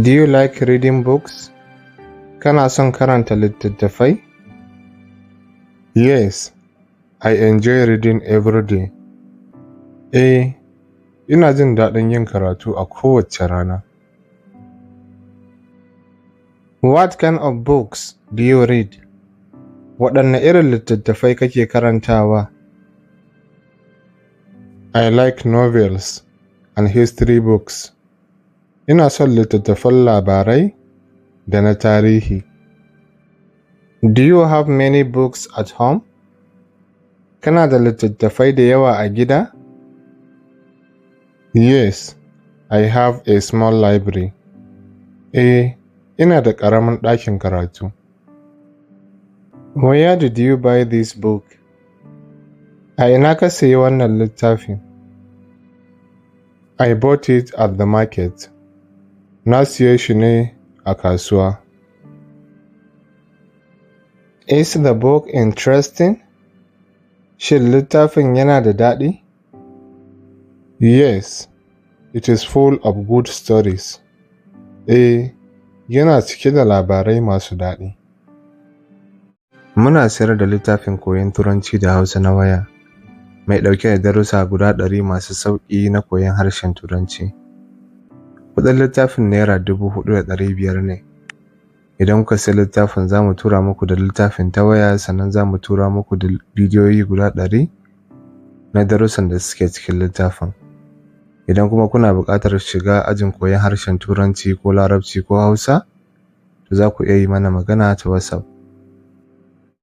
Do you like reading books? Kana son karanta littattafai? Yes, I enjoy reading every day. Ina jin daɗin yin karatu a kowace rana. What kind of books do you read? Waɗanne irin littattafai kake karantawa? I like novels and history books. Ina son littattafan labarai da na tarihi. Do you have many books at home? Kana da littattafai da yawa a gida? Yes, I have a small library. Ina da ƙaramin ɗakin karatu. Where did you buy this book? A ina ka sayi wannan littafin? I bought it at the market. Na siye shi ne a kasuwa. Is the book interesting? Shin littafin yana da daɗi? Yes, it is full of good stories. Yana cike da labarai masu daɗi. Muna sayar da littafin koyon Turanci da Hausa na waya, mai ɗauke da darussa guda 100 masu sauƙi na koyon harshen Turanci. Kuɗin littafin Naira 4,500 ne. Idan kuka sayi littafin za mu tura muku da littafin ta waya, sannan za mu tura muku da bidiyoyi guda 100 na darussan da suke cikin littafin. Idan kuma kuna buƙatar shiga ajin koyon harshen Turanci ko Larabci ko Hausa, to za ku iya yi mana magana ta WhatsApp.